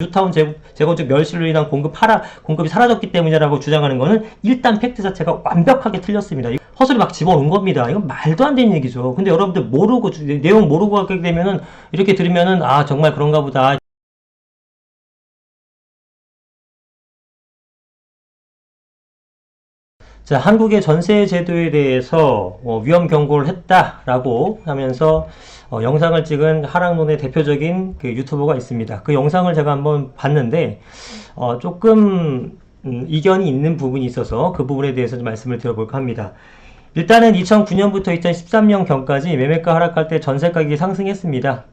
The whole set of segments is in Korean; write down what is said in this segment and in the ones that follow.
뉴타운 재건축 멸실로 인한 공급이 사라졌기 때문이라고 주장하는 거는 일단 팩트 자체가 완벽하게 틀렸습니다. 허술이 막 집어넣은 겁니다. 이건 말도 안 되는 얘기죠. 근데 여러분들 모르고, 내용 모르고 하게 되면은, 이렇게 들으면은, 아, 정말 그런가 보다. 자, 한국의 전세 제도에 대해서 위험 경고를 했다라고 하면서 영상을 찍은 하락론의 대표적인 그 유튜버가 있습니다. 그 영상을 제가 한번 봤는데 조금 이견이 있는 부분이 있어서 그 부분에 대해서 좀 말씀을 드려볼까 합니다. 일단은 2009년부터 2013년경까지 매매가 하락할 때 전세 가격이 상승했습니다.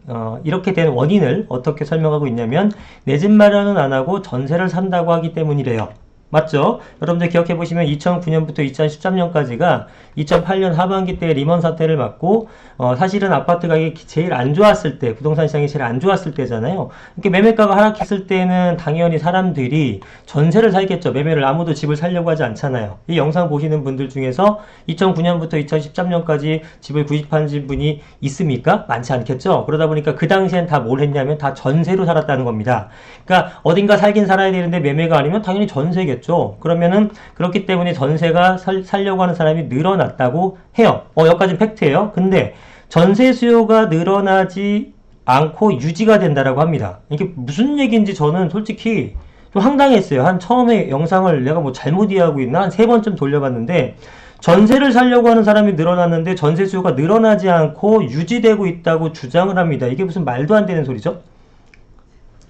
이렇게 된 원인을 어떻게 설명하고 있냐면 내 집 마련은 안 하고 전세를 산다고 하기 때문이래요. 맞죠? 여러분들 기억해 보시면 2009년부터 2013년까지가 2008년 하반기 때 리먼 사태를 맞고 사실은 아파트 가격이 제일 안 좋았을 때, 부동산 시장이 제일 안 좋았을 때잖아요. 이렇게 매매가가 하락했을 때는 당연히 사람들이 전세를 살겠죠. 매매를 아무도 집을 살려고 하지 않잖아요. 이 영상 보시는 분들 중에서 2009년부터 2013년까지 집을 구입한 분이 있습니까? 많지 않겠죠. 그러다 보니까 그 당시엔 다 뭘 했냐면 다 전세로 살았다는 겁니다. 그러니까 어딘가 살긴 살아야 되는데 매매가 아니면 당연히 전세겠죠. 그러면은 그렇기 때문에 전세가 살려고 하는 사람이 늘어났다고 해요. 여기까지는 팩트예요. 근데 전세 수요가 늘어나지 않고 유지가 된다라고 합니다. 이게 무슨 얘기인지 저는 솔직히 좀 황당했어요. 한 처음에 영상을 내가 뭐 잘못 이해하고 있나? 한 3번쯤 돌려봤는데 전세를 살려고 하는 사람이 늘어났는데 전세 수요가 늘어나지 않고 유지되고 있다고 주장을 합니다. 이게 무슨 말도 안 되는 소리죠?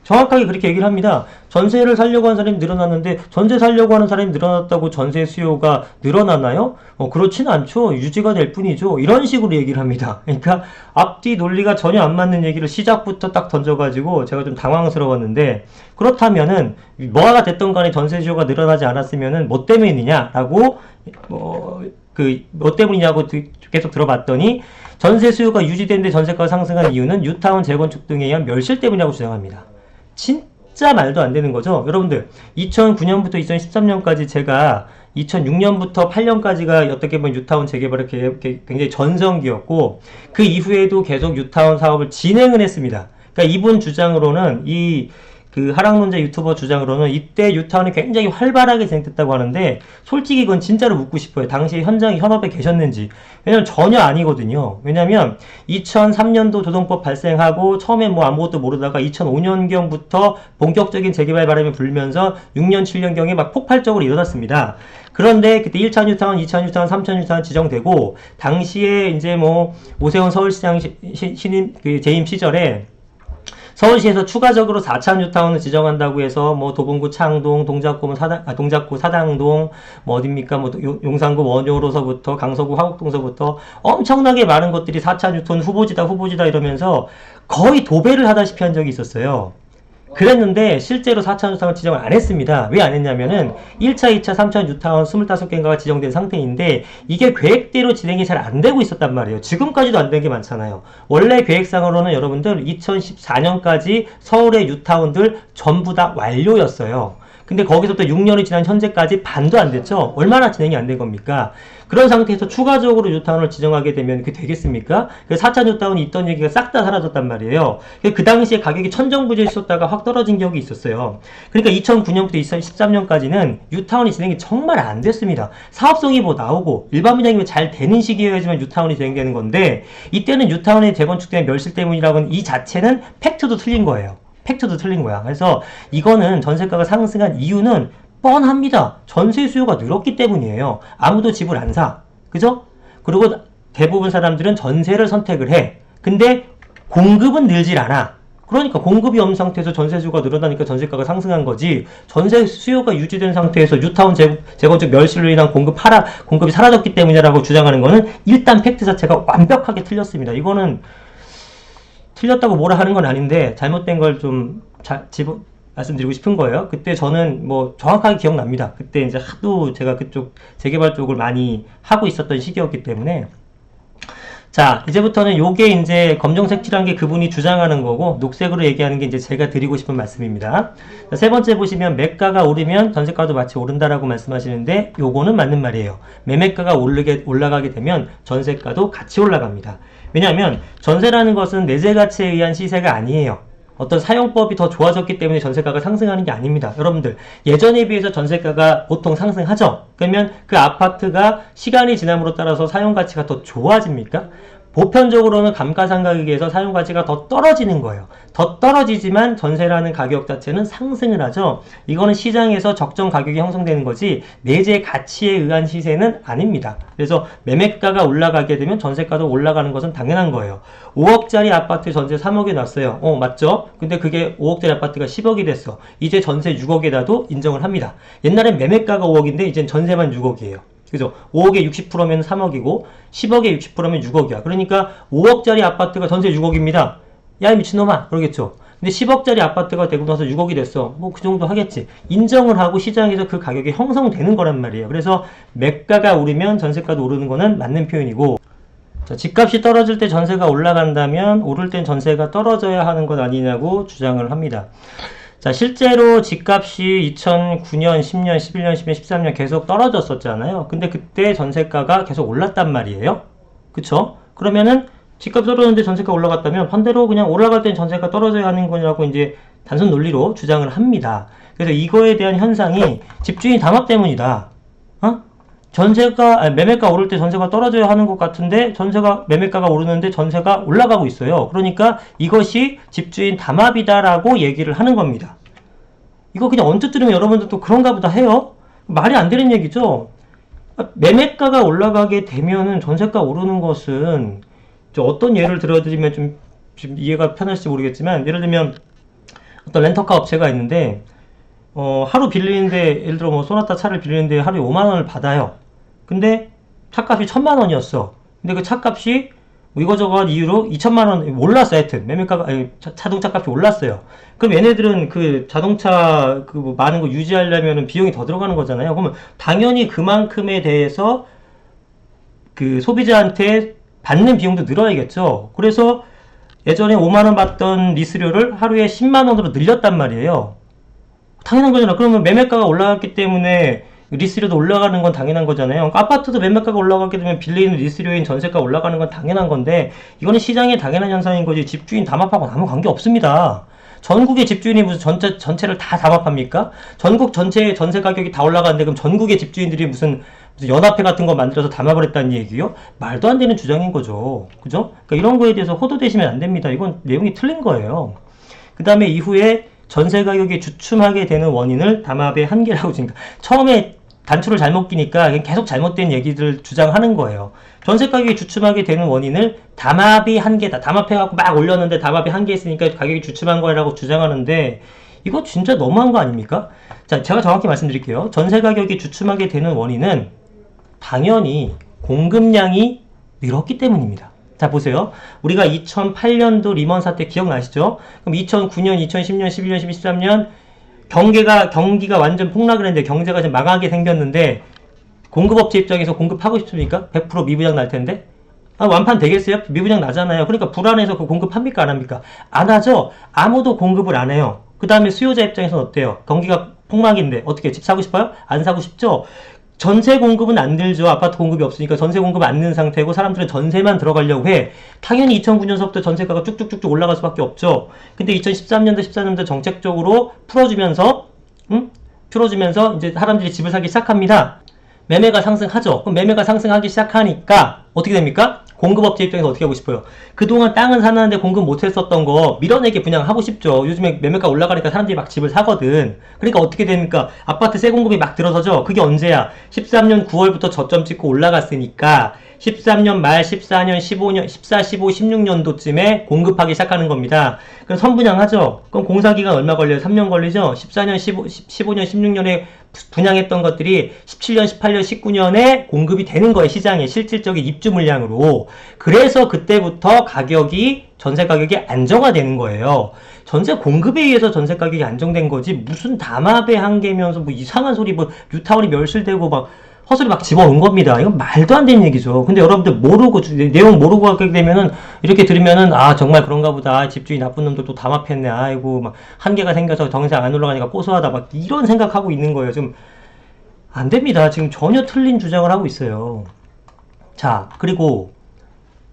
정확하게 그렇게 얘기를 합니다. 전세를 살려고 하는 사람이 늘어났는데 전세 살려고 하는 사람이 늘어났다고 전세 수요가 늘어나나요? 그렇진 않죠. 유지가 될 뿐이죠. 이런 식으로 얘기를 합니다. 그러니까 앞뒤 논리가 전혀 안 맞는 얘기를 시작부터 딱 던져가지고 제가 좀 당황스러웠는데, 그렇다면은 뭐가 됐던 간에 전세 수요가 늘어나지 않았으면은 뭐 때문이냐라고 뭐 때문이냐고 계속 들어봤더니 전세 수요가 유지되는데 전세가가 상승한 이유는 뉴타운 재건축 등에 의한 멸실 때문이라고 주장합니다. 진짜 말도 안 되는 거죠. 여러분들 2009년부터 2013년까지 제가 2006년부터 8년까지가 어떻게 보면 뉴타운 재개발의 굉장히 전성기였고, 그 이후에도 계속 뉴타운 사업을 진행을 했습니다. 그러니까 이분 주장으로는 그 하락론자 유튜버 주장으로는 이때 뉴타운이 굉장히 활발하게 진행됐다고 하는데, 솔직히 이건 진짜로 묻고 싶어요. 당시 현업에 계셨는지. 왜냐면 전혀 아니거든요. 왜냐면 2003년도 조정법 발생하고 처음엔 뭐 아무것도 모르다가 2005년경부터 본격적인 재개발 바람이 불면서 6년, 7년경에 막 폭발적으로 일어났습니다. 그런데 그때 1차 뉴타운, 2차 뉴타운, 3차 뉴타운 지정되고, 당시에 이제 뭐 오세훈 서울시장 재임 시절에 서울시에서 추가적으로 4차 뉴타운을 지정한다고 해서 뭐 도봉구 창동, 동작구 사당동, 뭐 어딥니까, 뭐 용산구 원효로서부터 강서구 화곡동서부터 엄청나게 많은 것들이 4차 뉴타운 후보지다 이러면서 거의 도배를 하다시피 한 적이 있었어요. 그랬는데 실제로 4차 뉴타운 지정을 안 했습니다. 왜 안 했냐면은 1차, 2차, 3차 뉴타운 25개인가가 지정된 상태인데 이게 계획대로 진행이 잘 안 되고 있었단 말이에요. 지금까지도 안 된 게 많잖아요. 원래 계획상으로는 여러분들 2014년까지 서울의 뉴타운들 전부 다 완료였어요. 근데 거기서부터 6년이 지난 현재까지 반도 안 됐죠? 얼마나 진행이 안 된 겁니까? 그런 상태에서 추가적으로 뉴타운을 지정하게 되면 그게 되겠습니까? 4차 뉴타운이 있던 얘기가 싹 다 사라졌단 말이에요. 그 당시에 가격이 천정부지했었다가 확 떨어진 적이 있었어요. 그러니까 2009년부터 2013년까지는 뉴타운이 진행이 정말 안 됐습니다. 사업성이 뭐 나오고 일반 분양이면 잘 되는 시기여야지만 뉴타운이 진행되는 건데, 이때는 뉴타운의 재건축된 멸실 때문이라고는 이 자체는 팩트도 틀린 거예요. 팩트도 틀린 거야. 그래서 이거는 전세가가 상승한 이유는 뻔합니다. 전세 수요가 늘었기 때문이에요. 아무도 집을 안 사. 그죠? 그리고 대부분 사람들은 전세를 선택을 해. 근데 공급은 늘질 않아. 그러니까 공급이 없는 상태에서 전세 수요가 늘어나니까 전세가가 상승한 거지, 전세 수요가 유지된 상태에서 뉴타운 재건축 멸실로 인한 공급이 사라졌기 때문이라고 주장하는 거는 일단 팩트 자체가 완벽하게 틀렸습니다. 이거는 틀렸다고 뭐라 하는 건 아닌데 잘못된 걸 좀 말씀드리고 싶은 거예요. 그때 저는 뭐 정확하게 기억납니다. 그때 이제 하도 제가 그쪽 재개발 쪽을 많이 하고 있었던 시기였기 때문에. 자, 이제부터는 요게 이제 검정색 칠한 게 그분이 주장하는 거고, 녹색으로 얘기하는 게 이제 제가 드리고 싶은 말씀입니다. 자, 세 번째 보시면 매가가 오르면 전세가도 마치 오른다라고 말씀하시는데, 요거는 맞는 말이에요. 매매가가 올라가게 되면 전세가도 같이 올라갑니다. 왜냐하면 전세라는 것은 내재 가치에 의한 시세가 아니에요. 어떤 사용법이 더 좋아졌기 때문에 전세가가 상승하는 게 아닙니다. 여러분들, 예전에 비해서 전세가가 보통 상승하죠? 그러면 그 아파트가 시간이 지남으로 따라서 사용 가치가 더 좋아집니까? 보편적으로는 감가상각액에서 사용 가치가 더 떨어지는 거예요. 더 떨어지지만 전세라는 가격 자체는 상승을 하죠. 이거는 시장에서 적정 가격이 형성되는 거지 내재 가치에 의한 시세는 아닙니다. 그래서 매매가가 올라가게 되면 전세가도 올라가는 것은 당연한 거예요. 5억짜리 아파트 전세 3억에 놨어요. 맞죠? 근데 그게 5억짜리 아파트가 10억이 됐어. 이제 전세 6억에다도 인정을 합니다. 옛날엔 매매가가 5억인데 이젠 전세만 6억이에요. 그죠? 5억에 60%면 3억이고 10억에 60%면 6억이야. 그러니까 5억짜리 아파트가 전세 6억입니다. 야, 이 미친놈아! 그러겠죠. 근데 10억짜리 아파트가 되고 나서 6억이 됐어. 뭐 그 정도 하겠지. 인정을 하고 시장에서 그 가격이 형성되는 거란 말이에요. 그래서 매가가 오르면 전세가도 오르는 거는 맞는 표현이고, 자, 집값이 떨어질 때 전세가 올라간다면 오를 땐 전세가 떨어져야 하는 것 아니냐고 주장을 합니다. 자, 실제로 집값이 2009년, 10년, 11년, 12년, 13년 계속 떨어졌었잖아요. 근데 그때 전세가가 계속 올랐단 말이에요. 그쵸? 그러면은 집값 떨어졌는데 전세가 올라갔다면 반대로 그냥 올라갈 땐 전세가 떨어져야 하는 거냐고 이제 단순 논리로 주장을 합니다. 그래서 이거에 대한 현상이 집주인 담합 때문이다. 매매가 오를 때 전세가 떨어져야 하는 것 같은데 매매가가 오르는데 전세가 올라가고 있어요. 그러니까 이것이 집주인 담합이다라고 얘기를 하는 겁니다. 이거 그냥 언뜻 들으면 여러분들도 그런가 보다 해요. 말이 안 되는 얘기죠. 매매가가 올라가게 되면은 전세가 오르는 것은 어떤 예를 들어드리면 좀 이해가 편할지 모르겠지만, 예를 들면 어떤 렌터카 업체가 있는데 하루 빌리는데, 예를 들어 뭐 소나타 차를 빌리는데 하루에 5만원을 받아요. 근데 차값이 1,000만원이었어. 근데 그 차값이 이거저거 이유로 2천만원 올랐어. 하여튼 매매가가, 자동차 값이 올랐어요. 그럼 얘네들은 그 자동차 그 많은 거 유지하려면 비용이 더 들어가는 거잖아요. 그러면 당연히 그만큼에 대해서 그 소비자한테 받는 비용도 늘어야겠죠. 그래서 예전에 5만원 받던 리스료를 하루에 10만원으로 늘렸단 말이에요. 당연한 거잖아. 그러면 매매가가 올라갔기 때문에 리스료도 올라가는 건 당연한 거잖아요. 그러니까 아파트도 매매가가 올라가게 되면 빌리는 리스료인 전세가 올라가는 건 당연한 건데, 이거는 시장의 당연한 현상인 거지 무주인 담합하고는 아무 관계 없습니다. 전국의 집주인이 무슨 전체를 다 담합합니까? 전국 전체의 전세 가격이 다 올라가는데 그럼 전국의 집주인들이 무슨 연합회 같은 거 만들어서 담합을 했다는 얘기요? 말도 안 되는 주장인 거죠. 그죠? 그러니까 이런 거에 대해서 호도되시면 안 됩니다. 이건 내용이 틀린 거예요. 그 다음에 이후에 전세 가격이 주춤하게 되는 원인을 담합의 한계라고 지금 처음에 단추를 잘못 끼니까 계속 잘못된 얘기들 주장하는 거예요. 전세 가격이 주춤하게 되는 원인을 담합이 한계다. 담합해갖고 막 올렸는데 담합이 한계 있으니까 가격이 주춤한 거라고 주장하는데, 이거 진짜 너무한 거 아닙니까? 자, 제가 정확히 말씀드릴게요. 전세 가격이 주춤하게 되는 원인은 당연히 공급량이 늘었기 때문입니다. 자, 보세요. 우리가 2008년도 리먼 사태 기억나시죠? 그럼 2009년, 2010년, 11년, 12년, 13년 경기가 완전 폭락을 했는데 경제가 좀 망하게 생겼는데 공급업체 입장에서 공급하고 싶습니까? 100% 미분양 날 텐데. 완판 되겠어요? 미분양 나잖아요. 그러니까 불안해서 그 공급합니까? 안 합니까? 안 하죠? 아무도 공급을 안 해요. 그 다음에 수요자 입장에서는 어때요? 경기가 폭락인데 어떻게 집 사고 싶어요? 안 사고 싶죠? 전세 공급은 안 들죠. 아파트 공급이 없으니까 전세 공급 안 는 상태고 사람들은 전세만 들어가려고 해. 당연히 2009년서부터 전세가가 쭉쭉쭉쭉 올라갈 수밖에 없죠. 근데 2013년도 14년도 정책적으로 풀어주면서 이제 사람들이 집을 사기 시작합니다. 매매가 상승하죠. 그럼 매매가 상승하기 시작하니까 어떻게 됩니까? 공급업체 입장에서 어떻게 하고 싶어요? 그동안 땅은 사놨는데 공급 못했었던 거 밀어내게 분양하고 싶죠. 요즘에 매매가 올라가니까 사람들이 막 집을 사거든. 그러니까 어떻게 됩니까? 아파트 새 공급이 막 들어서죠. 그게 언제야? 13년 9월부터 저점 찍고 올라갔으니까 13년 말 14년 15년 14, 15, 16년도쯤에 공급하기 시작하는 겁니다. 그럼 선분양하죠. 그럼 공사기간 얼마 걸려요? 3년 걸리죠. 14년 15년 16년에 분양했던 것들이 17년 18년 19년에 공급이 되는 거예요. 시장에 실질적인 입주 물량으로. 그래서 그때부터 전세 가격이 안정화되는 거예요. 전세 공급에 의해서 전세 가격이 안정된 거지 무슨 담합의 한계면서 뭐 이상한 소리 뉴타운이 멸실되고 막 헛소리 막 집어넣은 겁니다. 이건 말도 안 되는 얘기죠. 근데 여러분들 내용 모르고 하게 되면은, 이렇게 들으면은, 정말 그런가 보다. 집주인 나쁜 놈들 또 담합했네. 아이고, 막, 한계가 생겨서 더 이상 안 올라가니까 고소하다. 막, 이런 생각하고 있는 거예요. 좀, 안 됩니다. 지금 전혀 틀린 주장을 하고 있어요. 자, 그리고,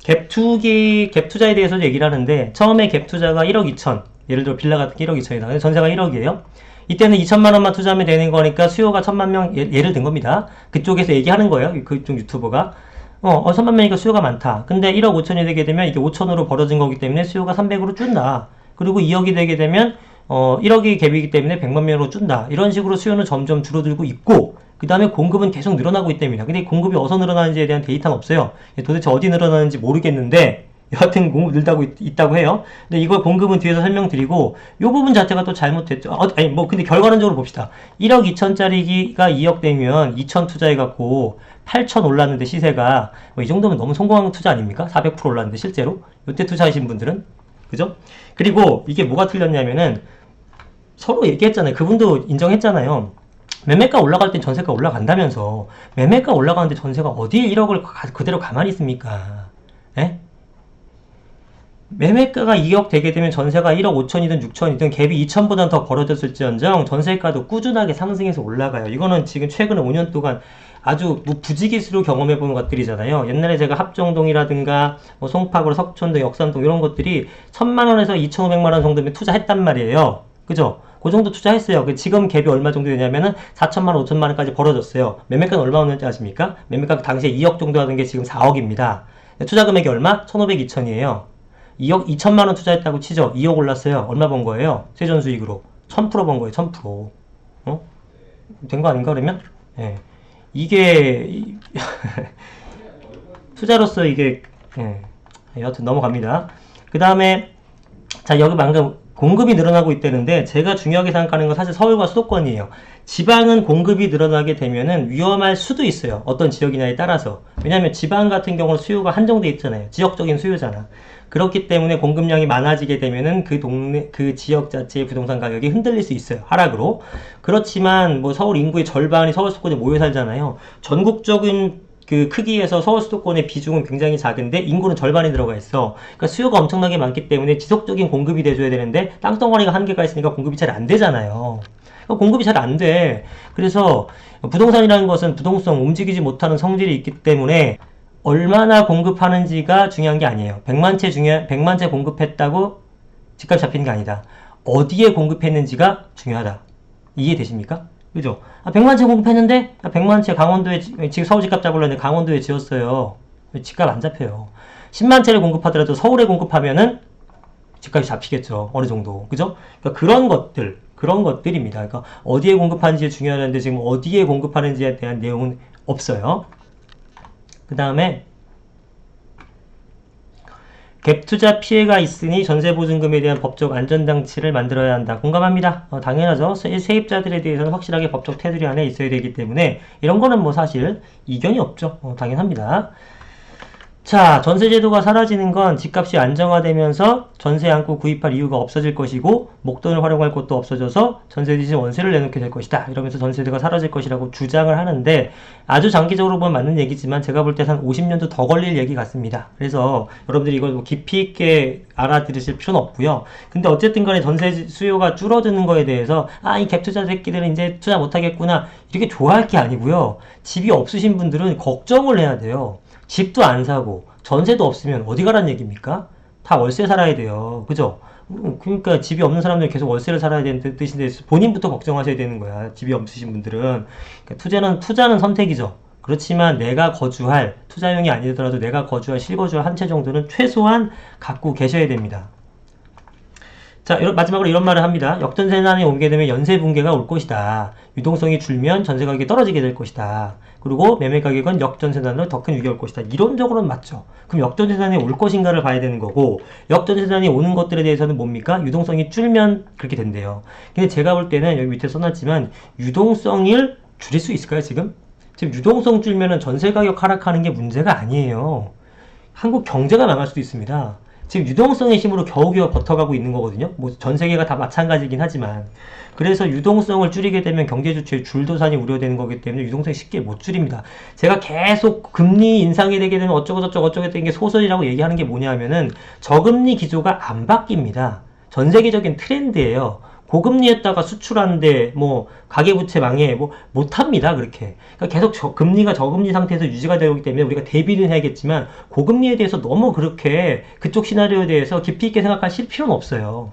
갭투자에 대해서 얘기를 하는데, 처음에 갭투자가 1억 2천. 예를 들어 빌라 같은 게 1억 2천이다. 근데 전세가 1억이에요. 이때는 2천만 원만 투자하면 되는 거니까 수요가 1천만 명 예를 든 겁니다. 그쪽에서 얘기하는 거예요. 그쪽 유튜버가. 1천만 명이니까 수요가 많다. 근데 1억 5천이 되게 되면 이게 5천으로 벌어진 거기 때문에 수요가 300으로 준다. 그리고 2억이 되게 되면 1억이 갭이기 때문에 100만 명으로 준다. 이런 식으로 수요는 점점 줄어들고 있고 그 다음에 공급은 계속 늘어나고 있답니다. 근데 공급이 어디서 늘어나는지에 대한 데이터는 없어요. 도대체 어디 늘어나는지 모르겠는데 여하튼 공급 늘다고 있다고 해요. 근데 이걸 공급은 뒤에서 설명드리고 이 부분 자체가 또 잘못됐죠. 근데 결과론적으로 봅시다. 1억 2천짜리가 2억 되면 2천 투자해갖고 8천 올랐는데 시세가 이 정도면 너무 성공한 투자 아닙니까? 400% 올랐는데 실제로 이때 투자하신 분들은 그죠? 그리고 이게 뭐가 틀렸냐면은 서로 얘기했잖아요. 그분도 인정했잖아요. 매매가 올라갈 땐 전세가 올라간다면서 매매가 올라가는데 전세가 어디에 1억을 그대로 가만히 있습니까? 에? 매매가가 2억 되게 되면 전세가 1억 5천이든 6천이든 갭이 2천보다는 더 벌어졌을지언정 전세가도 꾸준하게 상승해서 올라가요. 이거는 지금 최근 5년 동안 아주 부지기수로 경험해본 것들이잖아요. 옛날에 제가 합정동이라든가 송파구, 석촌동, 역삼동 이런 것들이 1,000만 원에서 2,500만 원 정도면 투자했단 말이에요. 그죠? 그 정도 투자했어요. 지금 갭이 얼마 정도 되냐면은 4천만 원, 5천만 원까지 벌어졌어요. 매매가는 얼마 오는지 아십니까? 매매가 당시에 2억 정도 하던 게 지금 4억입니다. 투자 금액이 얼마? 1,500, 2천이에요. 2억 2천만 원 투자했다고 치죠. 2억 올랐어요. 얼마 번 거예요? 세전 수익으로 1000% 번 거예요. 1000%. 된 거 아닌가 그러면? 예. 이게 투자로서 이게 여하튼 넘어갑니다. 그 다음에 자 여기 방금 공급이 늘어나고 있다는데 제가 중요하게 생각하는 건 사실 서울과 수도권이에요. 지방은 공급이 늘어나게 되면은 위험할 수도 있어요. 어떤 지역이냐에 따라서. 왜냐하면 지방 같은 경우는 수요가 한정돼 있잖아요. 지역적인 수요잖아. 그렇기 때문에 공급량이 많아지게 되면은 그 동네, 그 지역 자체의 부동산 가격이 흔들릴 수 있어요. 하락으로. 그렇지만 뭐 서울 인구의 절반이 서울 수도권에 모여 살잖아요. 전국적인 그 크기에서 서울 수도권의 비중은 굉장히 작은데 인구는 절반이 들어가 있어. 그러니까 수요가 엄청나게 많기 때문에 지속적인 공급이 돼줘야 되는데 땅덩어리가 한계가 있으니까 공급이 잘 안 되잖아요. 그러니까 공급이 잘 안 돼. 그래서 부동산이라는 것은 부동성 움직이지 못하는 성질이 있기 때문에 얼마나 공급하는지가 중요한 게 아니에요. 100만 채 공급했다고 집값 잡히는 게 아니다. 어디에 공급했는지가 중요하다. 이해되십니까? 그죠? 100만 채 공급했는데 100만 채 강원도에 지금 서울 집값 잡으려고 했는데 강원도에 지었어요. 집값 안 잡혀요. 10만 채를 공급하더라도 서울에 공급하면은 집값이 잡히겠죠. 어느 정도. 그죠? 그러니까 그런 것들입니다. 그러니까 어디에 공급하는지 중요한데 지금 어디에 공급하는지에 대한 내용은 없어요. 그 다음에 갭 투자 피해가 있으니 전세보증금에 대한 법적 안전장치를 만들어야 한다. 공감합니다. 당연하죠. 세입자들에 대해서는 확실하게 법적 테두리 안에 있어야 되기 때문에 이런 거는 뭐 사실 이견이 없죠. 당연합니다. 자, 전세제도가 사라지는 건 집값이 안정화되면서 전세 안고 구입할 이유가 없어질 것이고 목돈을 활용할 곳도 없어져서 전세 대신 월세를 내놓게 될 것이다. 이러면서 전세제도가 사라질 것이라고 주장을 하는데 아주 장기적으로 보면 맞는 얘기지만 제가 볼 때 한 50년도 더 걸릴 얘기 같습니다. 그래서 여러분들이 이걸 뭐 깊이 있게 알아들으실 필요는 없고요. 근데 어쨌든 간에 전세 수요가 줄어드는 거에 대해서 이 갭 투자 새끼들은 이제 투자 못하겠구나 이렇게 좋아할 게 아니고요. 집이 없으신 분들은 걱정을 해야 돼요. 집도 안 사고 전세도 없으면 어디 가란 얘기입니까? 다 월세 살아야 돼요. 그죠? 그러니까 집이 없는 사람들은 계속 월세를 살아야 되는 뜻인데 본인부터 걱정하셔야 되는 거야. 집이 없으신 분들은. 그러니까 투자는 선택이죠. 그렇지만 내가 거주할 투자용이 아니더라도 내가 거주할 실거주할 한 채 정도는 최소한 갖고 계셔야 됩니다. 자, 마지막으로 이런 말을 합니다. 역전세난이 오게 되면 연쇄 붕괴가 올 것이다. 유동성이 줄면 전세 가격이 떨어지게 될 것이다. 그리고 매매 가격은 역전세난으로 더 큰 위기가 올 것이다. 이론적으로는 맞죠. 그럼 역전세난이 올 것인가를 봐야 되는 거고 역전세난이 오는 것들에 대해서는 뭡니까? 유동성이 줄면 그렇게 된대요. 근데 제가 볼 때는 여기 밑에 써놨지만 유동성을 줄일 수 있을까요, 지금? 지금 유동성 줄면은 전세 가격 하락하는 게 문제가 아니에요. 한국 경제가 망할 수도 있습니다. 지금 유동성의 힘으로 겨우겨우 버텨가고 있는 거거든요. 뭐 전 세계가 다 마찬가지긴 하지만 그래서 유동성을 줄이게 되면 경제 주체의 줄도산이 우려되는 거기 때문에 유동성이 쉽게 못 줄입니다. 제가 계속 금리 인상이 되게 되면 어쩌고 되는 게 소설이라고 얘기하는 게 뭐냐면은 저금리 기조가 안 바뀝니다. 전 세계적인 트렌드예요. 고금리에다가 수출하는데 뭐 가계부채 망해 뭐 못합니다. 그렇게 그러니까 계속 금리가 저금리 상태에서 유지가 되기 때문에 우리가 대비는 해야겠지만 고금리에 대해서 너무 그렇게 그쪽 시나리오에 대해서 깊이 있게 생각하실 필요는 없어요.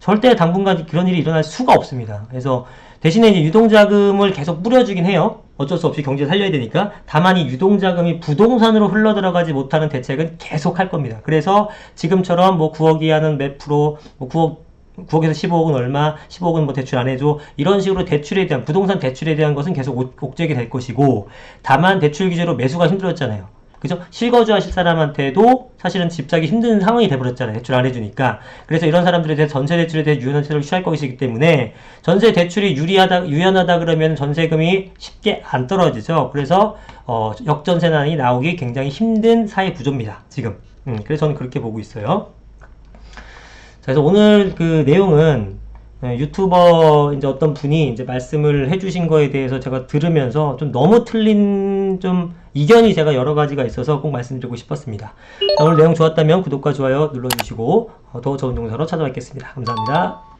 절대 당분간 그런 일이 일어날 수가 없습니다. 그래서 대신에 이제 유동자금을 계속 뿌려주긴 해요. 어쩔 수 없이 경제 살려야 되니까. 다만 이 유동자금이 부동산으로 흘러들어가지 못하는 대책은 계속 할 겁니다. 그래서 지금처럼 뭐 9억 이하는 몇 프로, 뭐 9억에서 15억은 얼마, 15억은 뭐 대출 안 해줘. 이런 식으로 대출에 대한, 부동산 대출에 대한 것은 계속 옥죄게 될 것이고, 다만 대출 규제로 매수가 힘들었잖아요. 그죠? 실거주 하실 사람한테도 사실은 집 사기 힘든 상황이 돼버렸잖아요. 대출 안 해주니까. 그래서 이런 사람들에 대해 전세 대출에 대해 유연한 채널을 취할 것이기 때문에 전세 대출이 유연하다 그러면 전세금이 쉽게 안 떨어지죠. 그래서, 역전세난이 나오기 굉장히 힘든 사회 구조입니다. 지금. 그래서 저는 그렇게 보고 있어요. 자, 그래서 오늘 그 내용은 유튜버 이제 어떤 분이 이제 말씀을 해주신 거에 대해서 제가 들으면서 좀 너무 틀린 좀 이견이 제가 여러 가지가 있어서 꼭 말씀드리고 싶었습니다. 자, 오늘 내용 좋았다면 구독과 좋아요 눌러주시고 더 좋은 영상으로 찾아뵙겠습니다. 감사합니다.